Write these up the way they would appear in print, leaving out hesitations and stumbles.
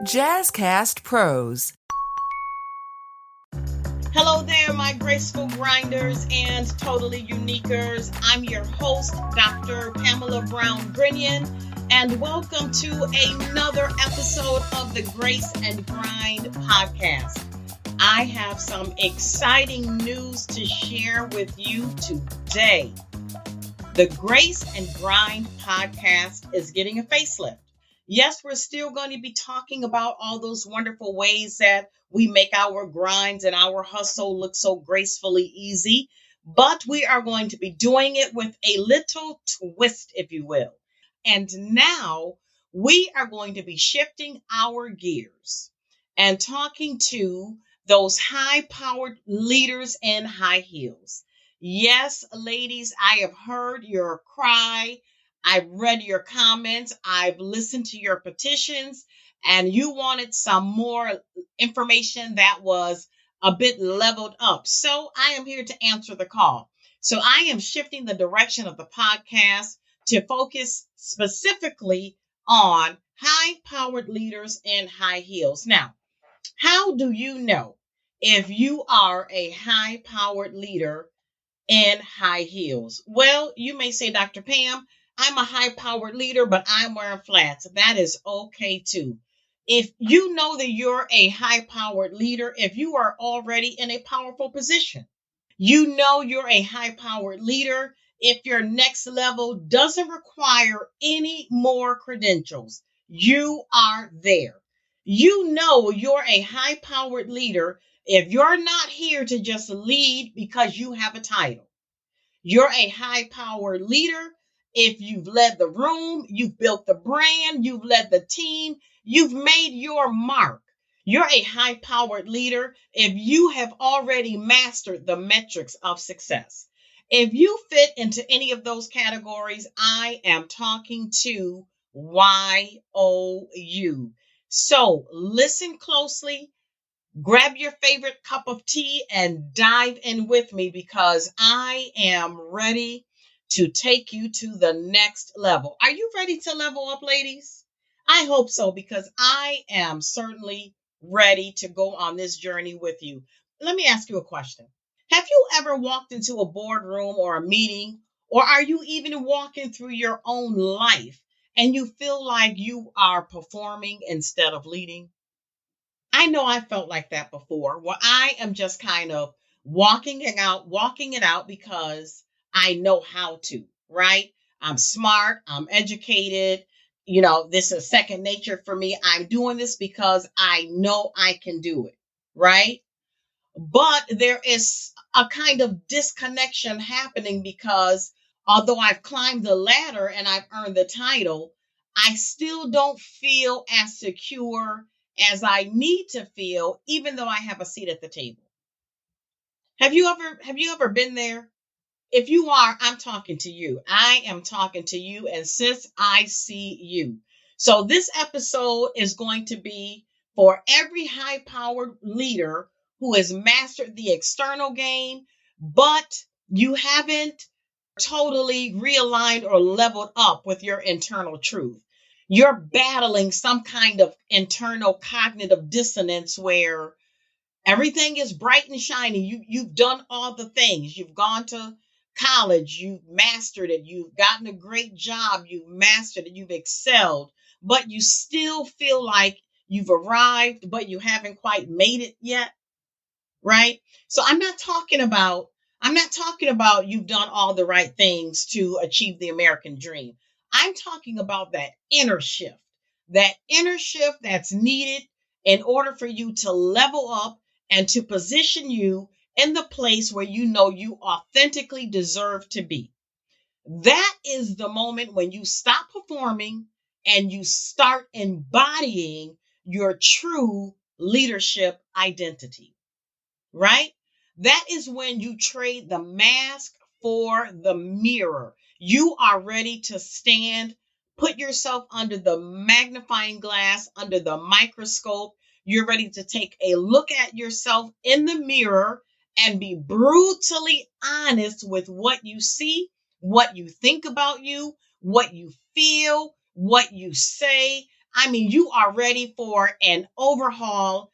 Jazzcast Pros. Hello there, my graceful grinders and totally uniquers. I'm your host, Dr. Pamala Brown-Grinion, and welcome to another episode of the Grace and Grind podcast. I have some exciting news to share with you today. The Grace and Grind podcast is getting a facelift. Yes, we're still going to be talking about all those wonderful ways that we make our grinds and our hustle look so gracefully easy, but we are going to be doing it with a little twist, if you will. And now we are going to be shifting our gears and talking to those high-powered leaders in high heels. Yes, ladies, I have heard your cry. I've read your comments. I've listened to your petitions, and you wanted some more information that was a bit leveled up. So I am here to answer the call. So I am shifting the direction of the podcast to focus specifically on high-powered leaders in high heels. Now, how do you know if you are a high-powered leader in high heels? Well, you may say, Dr. Pam, I'm a high-powered leader, but I'm wearing flats. That is okay too. If you know that you're a high-powered leader, if you are already in a powerful position, you know you're a high-powered leader if your next level doesn't require any more credentials. You are there. You know you're a high-powered leader if you're not here to just lead because you have a title. You're a high-powered leader if you've led the room, you've built the brand, you've led the team, you've made your mark. You're a high-powered leader if you have already mastered the metrics of success. If you fit into any of those categories, I am talking to YOU. So listen closely. Grab your favorite cup of tea and dive in with me because I am ready to take you to the next level. Are you ready to level up, ladies? I hope so, because I am certainly ready to go on this journey with you. Let me ask you a question. Have you ever walked into a boardroom or a meeting, or are you even walking through your own life and you feel like you are performing instead of leading? I know I felt like that before, where I am just kind of walking it out because I know how to, right? I'm smart, I'm educated, this is second nature for me. I'm doing this because I know I can do it, right? But there is a kind of disconnection happening because although I've climbed the ladder and I've earned the title, I still don't feel as secure as I need to feel, even though I have a seat at the table. Have you ever been there? If you are, I'm talking to you. I am talking to you, and sis, I see you. So this episode is going to be for every high-powered leader who has mastered the external game, but you haven't totally realigned or leveled up with your internal truth. You're battling some kind of internal cognitive dissonance where everything is bright and shiny. You've done all the things. You've gone to college. You've mastered it. You've gotten a great job. You've mastered it. You've excelled. But you still feel like you've arrived, but you haven't quite made it yet, right? So I'm not talking about you've done all the right things to achieve the American dream. I'm talking about that inner shift that's needed in order for you to level up and to position you in the place where you know you authentically deserve to be. That is the moment when you stop performing and you start embodying your true leadership identity, right? That is when you trade the mask for the mirror. You are ready to stand, put yourself under the magnifying glass, under the microscope. You're ready to take a look at yourself in the mirror and be brutally honest with what you see, what you think about you, what you feel, what you say, I mean, you are ready for an overhaul,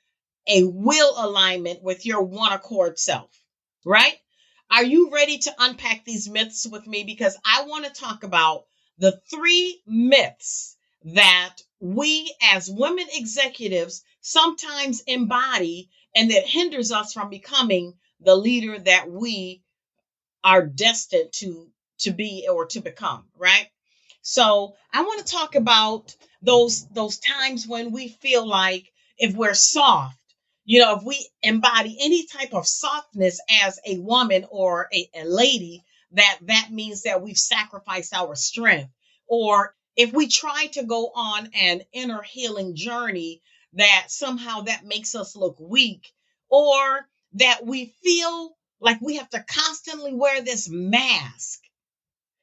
a will alignment with your one accord self, right? Are you ready to unpack these myths with me? Because I want to talk about the 3 myths that we as women executives sometimes embody and that hinders us from becoming the leader that we are destined to be or to become, right? So I want to talk about those times when we feel like if we're soft, if we embody any type of softness as a woman or a lady, that means that we've sacrificed our strength. Or if we try to go on an inner healing journey, that somehow that makes us look weak, or that we feel like we have to constantly wear this mask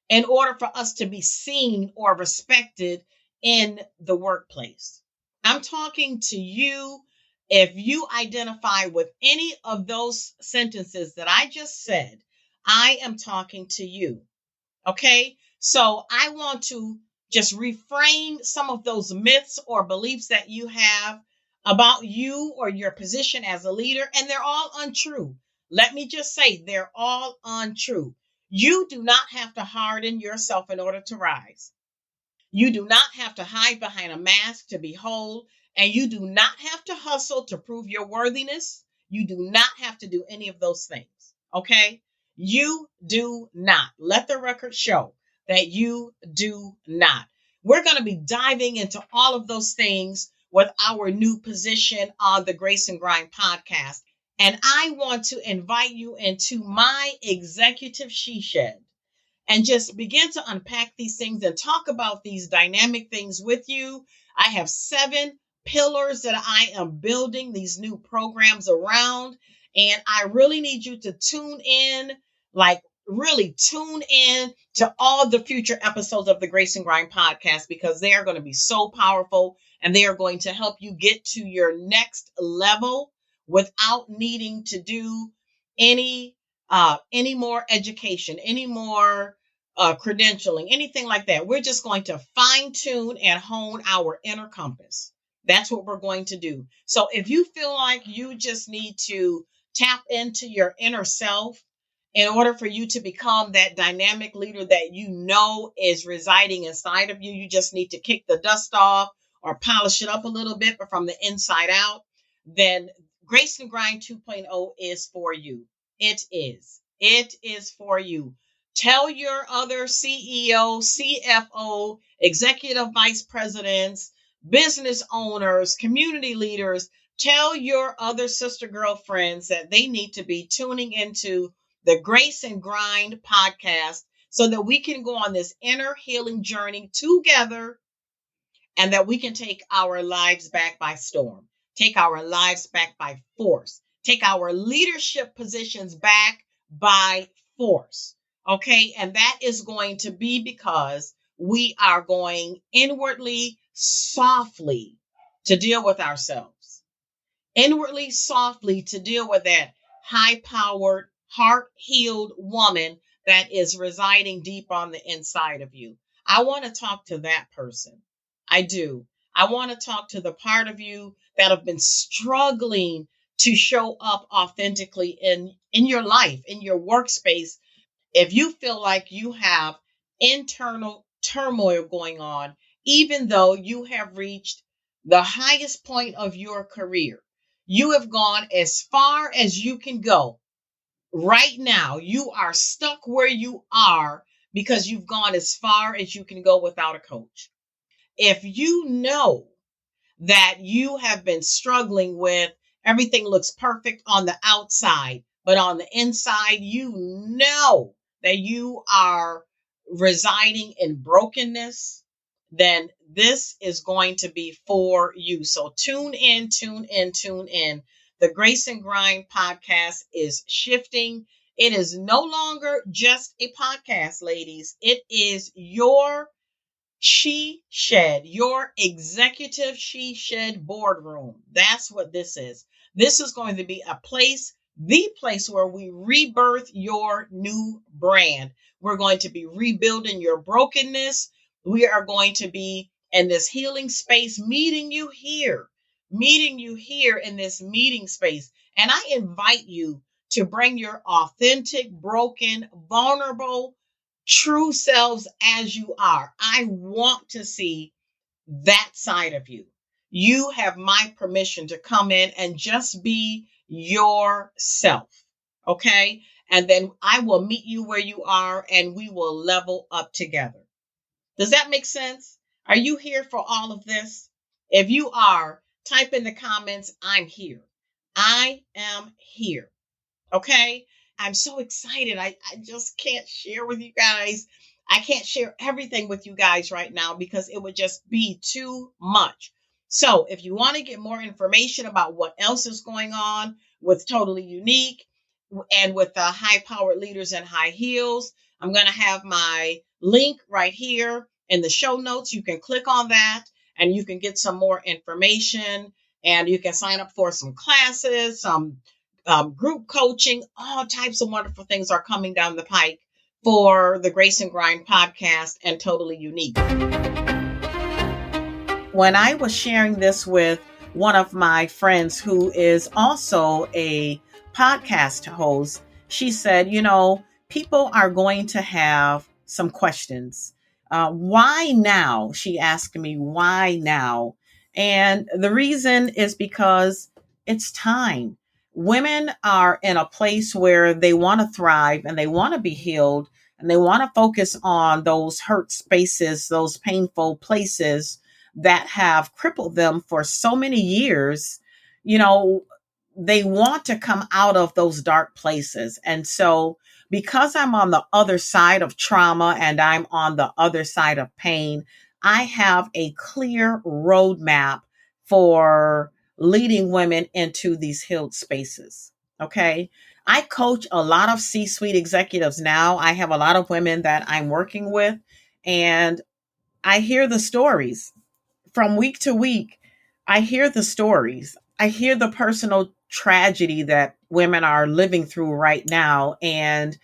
in order for us to be seen or respected in the workplace. I'm talking to you. If you identify with any of those sentences that I just said, I am talking to you. Okay. So I want to just reframe some of those myths or beliefs that you have about you or your position as a leader, and they're all untrue. Let me just say they're all untrue. You do not have to harden yourself in order to rise. You do not have to hide behind a mask to be whole, and you do not have to hustle to prove your worthiness. You do not have to do any of those things. Okay? You do not. Let the record show that you do not. We're going to be diving into all of those things with our new position on the Grace and Grind podcast. And I want to invite you into my executive she shed and just begin to unpack these things and talk about these dynamic things with you. I have 7 pillars that I am building these new programs around, and I really need you to tune in, like really tune in to all the future episodes of the Grace and Grind podcast, because they are going to be so powerful and they are going to help you get to your next level without needing to do any more education, any more credentialing, anything like that. We're just going to fine tune and hone our inner compass. That's what we're going to do. So if you feel like you just need to tap into your inner self in order for you to become that dynamic leader that you know is residing inside of you, you just need to kick the dust off or polish it up a little bit, but from the inside out, then Grace and Grind 2.0 is for you. It is. It is for you. Tell your other CEO, CFO, executive vice presidents, business owners, community leaders, tell your other sister girlfriends that they need to be tuning into the Grace and Grind podcast so that we can go on this inner healing journey together and that we can take our lives back by storm, take our lives back by force, take our leadership positions back by force. Okay. And that is going to be because we are going inwardly, softly to deal with ourselves, inwardly, softly to deal with that high powered, heart healed woman that is residing deep on the inside of you. I want to talk to that person. I do. I want to talk to the part of you that have been struggling to show up authentically in your life, in your workspace. If you feel like you have internal turmoil going on, even though you have reached the highest point of your career, you have gone as far as you can go. Right now, you are stuck where you are because you've gone as far as you can go without a coach. If you know that you have been struggling with everything looks perfect on the outside, but on the inside, you know that you are residing in brokenness, then this is going to be for you. So tune in, tune in, tune in. The Grace and Grind podcast is shifting. It is no longer just a podcast, ladies. It is your she shed, your executive she shed boardroom. That's what this is. This is going to be a place, the place where we rebirth your new brand. We're going to be rebuilding your brokenness. We are going to be in this healing space, meeting you here in this meeting space. And I invite you to bring your authentic, broken, vulnerable, true selves as you are. I want to see that side of you. You have my permission to come in and just be yourself. Okay. And then I will meet you where you are and we will level up together. Does that make sense? Are you here for all of this? If you are, type in the comments, I'm here. I am here. Okay. I'm so excited. I just can't share with you guys. I can't share everything with you guys right now because it would just be too much. So if you want to get more information about what else is going on with Totally Unique and with the high powered leaders in high heels, I'm going to have my link right here in the show notes. You can click on that and you can get some more information and you can sign up for some classes, some group coaching, all types of wonderful things are coming down the pike for the Grace and Grind podcast and Totally Unique. When I was sharing this with one of my friends who is also a podcast host, she said, people are going to have some questions. Why now? She asked me, why now? And the reason is because it's time. Women are in a place where they want to thrive and they want to be healed and they want to focus on those hurt spaces, those painful places that have crippled them for so many years. They want to come out of those dark places. And so because I'm on the other side of trauma and I'm on the other side of pain, I have a clear roadmap for leading women into these healed spaces. Okay. I coach a lot of C-suite executives now. I have a lot of women that I'm working with, and I hear the stories from week to week. I hear the stories. I hear the personal tragedy that women are living through right now. And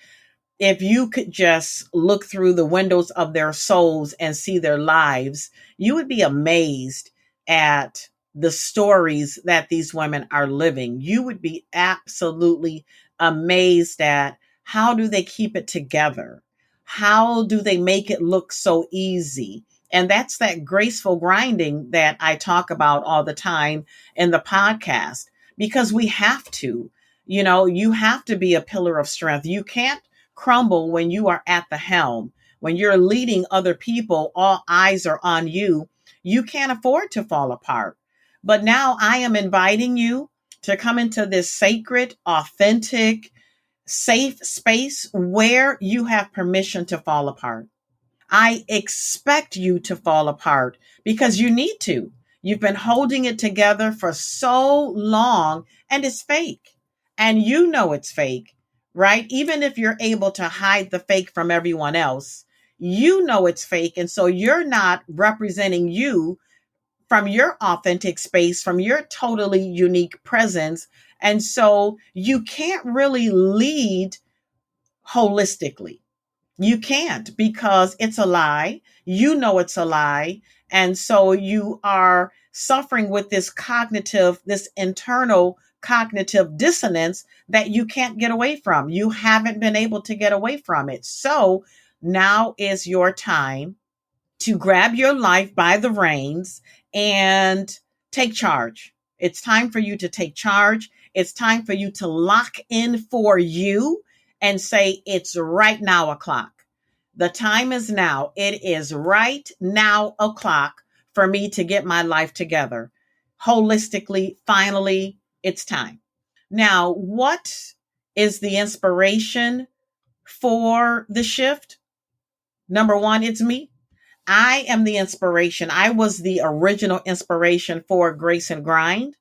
if you could just look through the windows of their souls and see their lives, you would be amazed at the stories that these women are living. You would be absolutely amazed at how do they keep it together? How do they make it look so easy? And that's that graceful grinding that I talk about all the time in the podcast, because we have to, you have to be a pillar of strength. You can't crumble when you are at the helm. When you're leading other people, all eyes are on you. You can't afford to fall apart. But now I am inviting you to come into this sacred, authentic, safe space where you have permission to fall apart. I expect you to fall apart because you need to. You've been holding it together for so long and it's fake. And you know it's fake, right? Even if you're able to hide the fake from everyone else, you know it's fake. And so you're not representing you from your authentic space, from your totally unique presence. And so you can't really lead holistically. You can't, because it's a lie. You know it's a lie. And so you are suffering with this internal cognitive dissonance that you can't get away from. You haven't been able to get away from it. So now is your time to grab your life by the reins and take charge. It's time for you to take charge. It's time for you to lock in for you and say, it's right now o'clock. The time is now. It is right now o'clock for me to get my life together. Holistically, finally, it's time. Now, what is the inspiration for the shift? Number one, it's me. I am the inspiration. I was the original inspiration for Grace and Grind.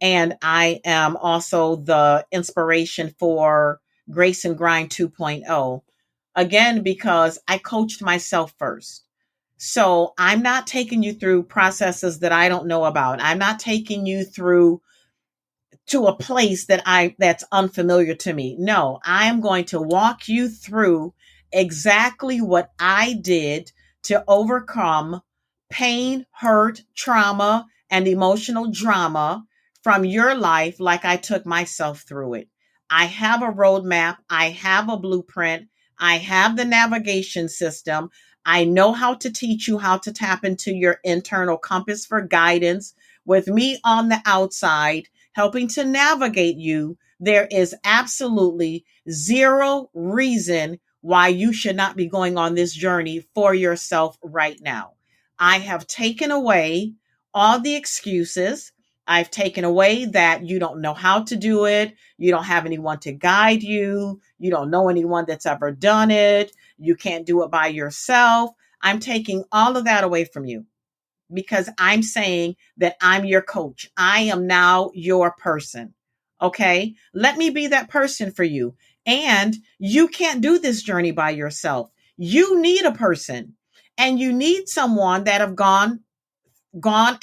And I am also the inspiration for Grace and Grind 2.0. Again, because I coached myself first. So I'm not taking you through processes that I don't know about. I'm not taking you through to a place that's unfamiliar to me. No, I am going to walk you through exactly what I did to overcome pain, hurt, trauma, and emotional drama from your life like I took myself through it. I have a roadmap. I have a blueprint. I have the navigation system. I know how to teach you how to tap into your internal compass for guidance. With me on the outside, helping to navigate you, there is absolutely zero reason why you should not be going on this journey for yourself right now. I have taken away all the excuses. I've taken away that you don't know how to do it. You don't have anyone to guide you. You don't know anyone that's ever done it. You can't do it by yourself. I'm taking all of that away from you because I'm saying that I'm your coach. I am now your person. Okay. Let me be that person for you. And you can't do this journey by yourself. You need a person, and you need someone that have gone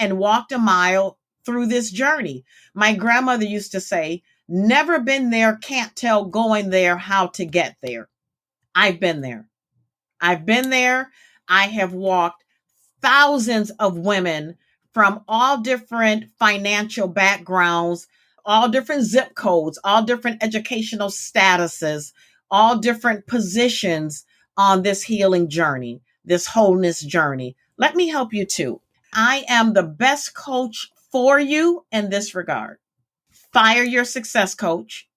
and walked a mile through this journey. My grandmother used to say, never been there, can't tell going there how to get there. I've been there. I've been there. I have walked thousands of women from all different financial backgrounds, all different zip codes, all different educational statuses, all different positions on this healing journey, this wholeness journey. Let me help you too. I am the best coach for you in this regard. Fire your success coach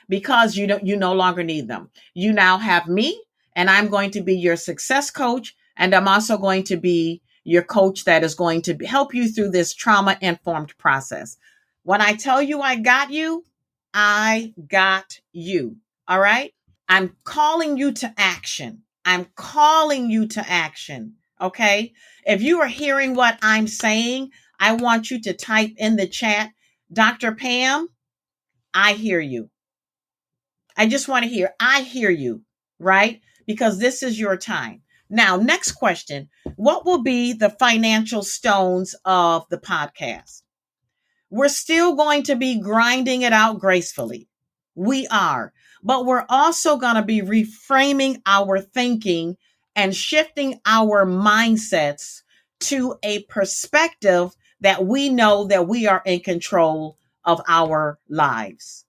because you no longer need them. You now have me, and I'm going to be your success coach, and I'm also going to be your coach that is going to help you through this trauma informed process. When I tell you I got you, I got you. All right? I'm calling you to action. I'm calling you to action. Okay? If you are hearing what I'm saying, I want you to type in the chat, Dr. Pam, I hear you. I just want to hear, I hear you, right? Because this is your time. Now, next question. What will be the financial stones of the podcast? We're still going to be grinding it out gracefully. We are. But we're also going to be reframing our thinking and shifting our mindsets to a perspective that we know that we are in control of our lives.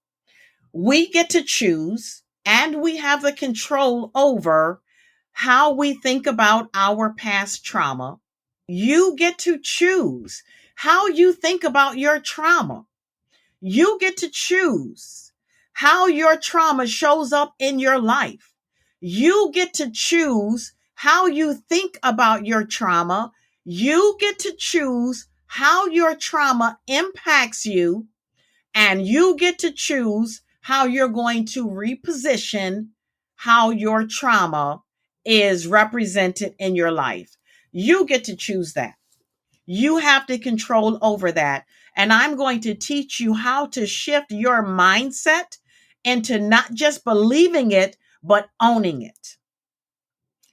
We get to choose, and we have the control over how we think about our past trauma. You get to choose how you think about your trauma. You get to choose how your trauma shows up in your life. You get to choose how you think about your trauma. You get to choose how your trauma impacts you, and you get to choose how you're going to reposition how your trauma is represented in your life. You get to choose that. You have the control over that. And I'm going to teach you how to shift your mindset into not just believing it, but owning it.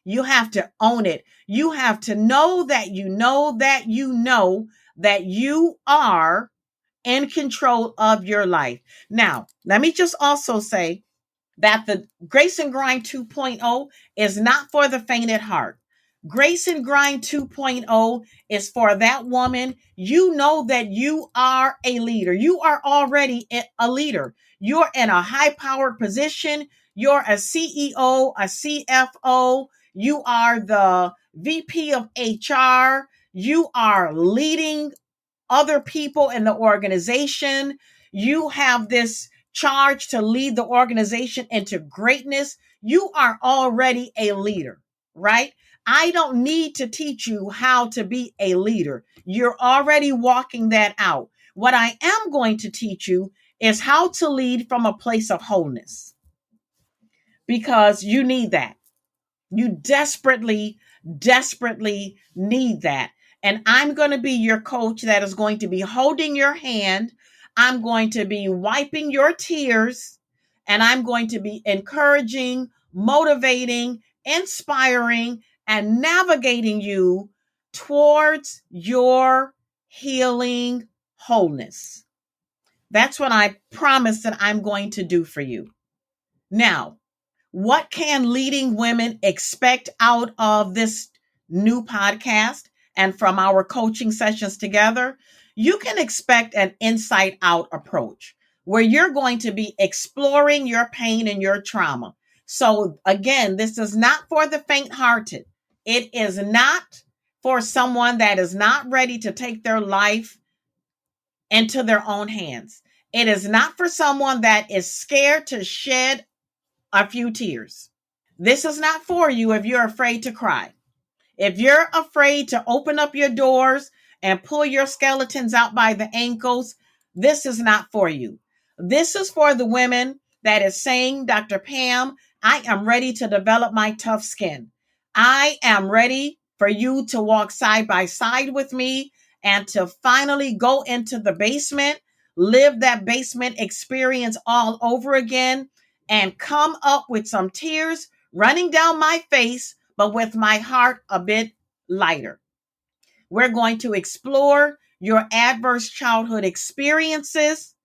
You have to own it. You have to know that you know that you know that you are in control of your life. Now, let me just also say that the Grace and Grind 2.0 is not for the faint at heart. Grace and Grind 2.0 is for that woman. You know that you are a leader. You are already a leader. You're in a high powered position. You're a CEO, a CFO. You are the VP of HR. You are leading other people in the organization. You have this charge to lead the organization into greatness. You are already a leader, right? I don't need to teach you how to be a leader. You're already walking that out. What I am going to teach you is how to lead from a place of wholeness, because you need that. You desperately, desperately need that. And I'm going to be your coach that is going to be holding your hand. I'm going to be wiping your tears, and I'm going to be encouraging, motivating, inspiring, and navigating you towards your healing wholeness. That's what I promise that I'm going to do for you. Now, what can leading women expect out of this new podcast and from our coaching sessions together, you can expect an inside out approach where you're going to be exploring your pain and your trauma. So again, this is not for the faint hearted. It is not for someone that is not ready to take their life into their own hands. It is not for someone that is scared to shed a few tears. This is not for you if you're afraid to cry. If you're afraid to open up your doors and pull your skeletons out by the ankles, this is not for you. This is for the women that is saying, Dr. Pam, I am ready to develop my tough skin. I am ready for you to walk side by side with me and to finally go into the basement, live that basement experience all over again, and come up with some tears running down my face, but with my heart a bit lighter. We're going to explore your adverse childhood experiences.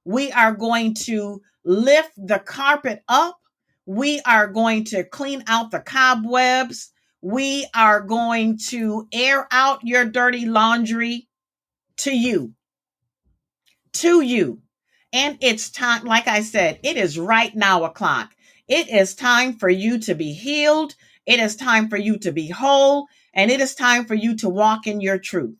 We are going to lift the carpet up. We are going to clean out the cobwebs. We are going to air out your dirty laundry to you. To you. And it's time, like I said, it is right now o'clock. It is time for you to be healed. It is time for you to be whole. And it is time for you to walk in your truth.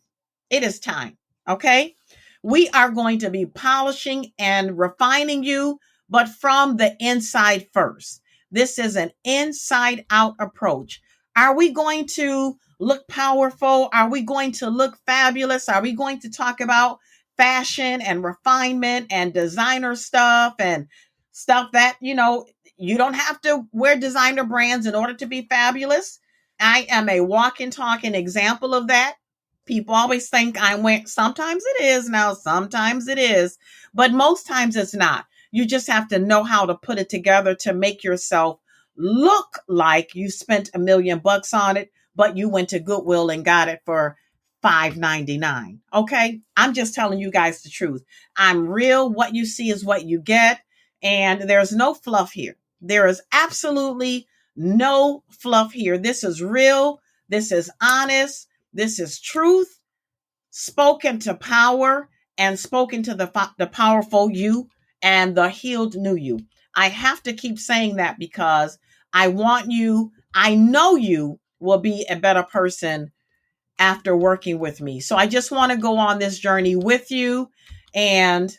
It is time. Okay. We are going to be polishing and refining you, but from the inside first. This is an inside out approach. Are we going to look powerful? Are we going to look fabulous? Are we going to talk about fashion and refinement and designer stuff and stuff that, you don't have to wear designer brands in order to be fabulous? I am a walking, talking example of that. People always think I went, sometimes it is now, sometimes it is, but most times it's not. You just have to know how to put it together to make yourself look like you spent $1 million on it, but you went to Goodwill and got it for $5.99. Okay. I'm just telling you guys the truth. I'm real. What you see is what you get. And there's no fluff here. There is absolutely no fluff here. This is real. This is honest. This is truth spoken to power and spoken to the powerful you and the healed new you. I have to keep saying that because I know you will be a better person after working with me. So I just want to go on this journey with you, and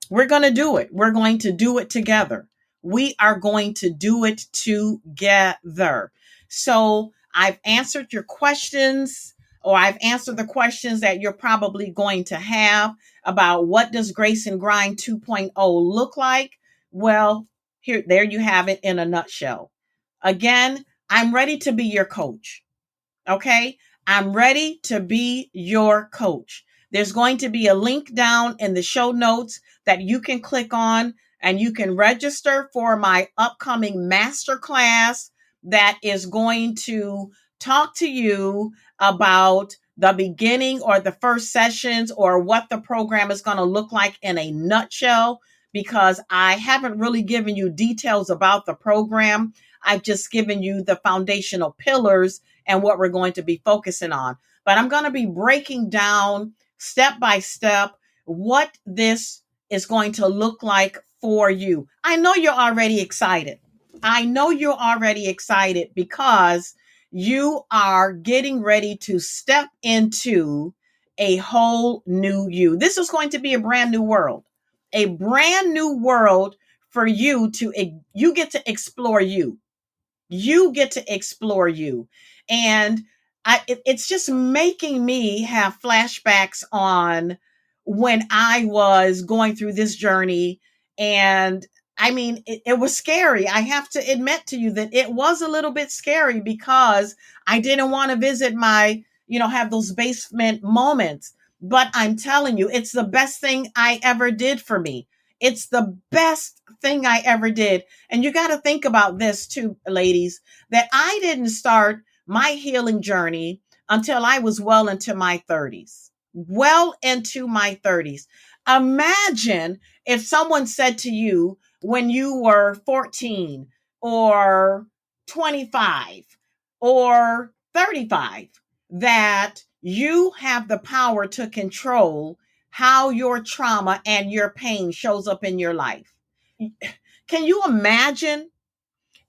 we're going to do it. We're going to do it together. We are going to do it together. So I've answered your questions, or I've answered the questions that you're probably going to have about what does Grace and Grind 2.0 look like? Well, there you have it in a nutshell. Again, I'm ready to be your coach. Okay. I'm ready to be your coach. There's going to be a link down in the show notes that you can click on, and you can register for my upcoming masterclass that is going to talk to you about the beginning or the first sessions or what the program is going to look like in a nutshell, because I haven't really given you details about the program. I've just given you the foundational pillars and what we're going to be focusing on. But I'm going to be breaking down step by step what this is going to look like for you. I know you're already excited. I know you're already excited because you are getting ready to step into a whole new you. This is going to be a brand new world, a brand new world for you you get to explore you. You get to explore you. And it's just making me have flashbacks on when I was going through this journey. And I mean, it was scary. I have to admit to you that it was a little bit scary because I didn't want to visit have those basement moments. But I'm telling you, it's the best thing I ever did for me. It's the best thing I ever did. And you got to think about this too, ladies, that I didn't start my healing journey until I was well into my 30s. Well into my 30s. Imagine if someone said to you when you were 14 or 25 or 35 that you have the power to control how your trauma and your pain shows up in your life. Can you imagine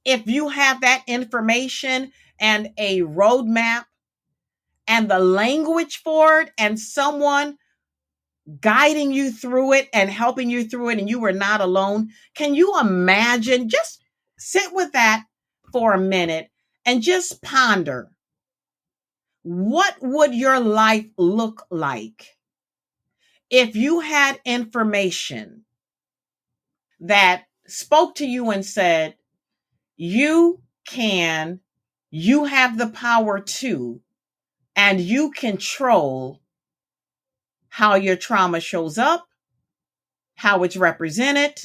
if you have that information and a roadmap and the language for it and someone guiding you through it and helping you through it and you were not alone? Can you imagine? Just sit with that for a minute and just ponder. What would your life look like if you had information that spoke to you and said, you have the power to, and you control how your trauma shows up, how it's represented,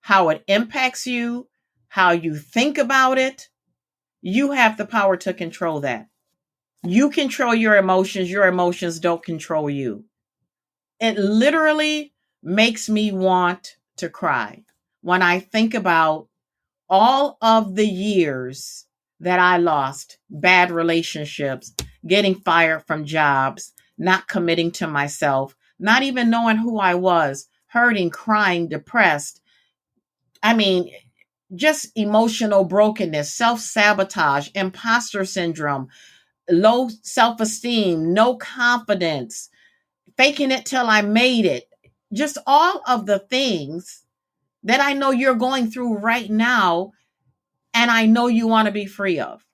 how it impacts you, how you think about it. You have the power to control that. You control your emotions don't control you. It literally makes me want to cry when I think about all of the years that I lost, bad relationships, getting fired from jobs, not committing to myself, not even knowing who I was, hurting, crying, depressed. I mean, just emotional brokenness, self-sabotage, imposter syndrome, low self-esteem, no confidence, faking it till I made it. Just all of the things that I know you're going through right now, and I know you want to be free of.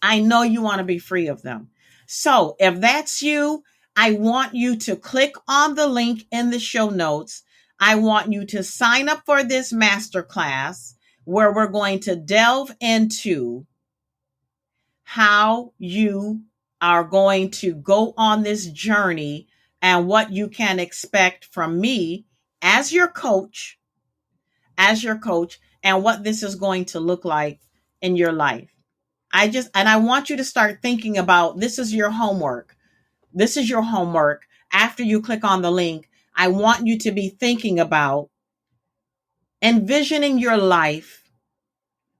I know you want to be free of them. So if that's you, I want you to click on the link in the show notes. I want you to sign up for this masterclass where we're going to delve into how you are going to go on this journey and what you can expect from me as your coach, and what this is going to look like in your life. I want you to start thinking about, this is your homework. This is your homework. After you click on the link, I want you to be thinking about envisioning your life.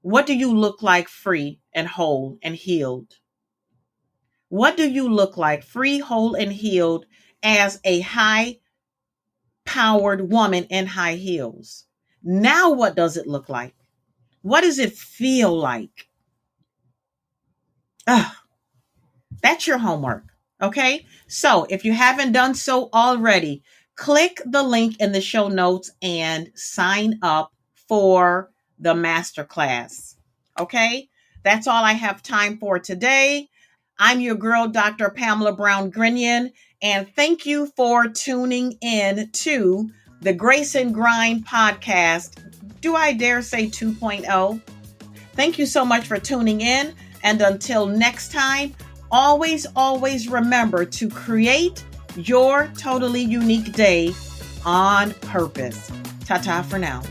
What do you look like free and whole and healed? What do you look like free, whole, and healed as a high-powered woman in high heels? Now, what does it look like? What does it feel like? That's your homework. Okay. So if you haven't done so already, click the link in the show notes and sign up for the masterclass. Okay. That's all I have time for today. I'm your girl, Dr. Pamala Brown-Grinion, and thank you for tuning in to the Grace and Grind podcast. Do I dare say 2.0? Thank you so much for tuning in. And until next time, always remember to create your totally unique day on purpose. Ta-ta for now.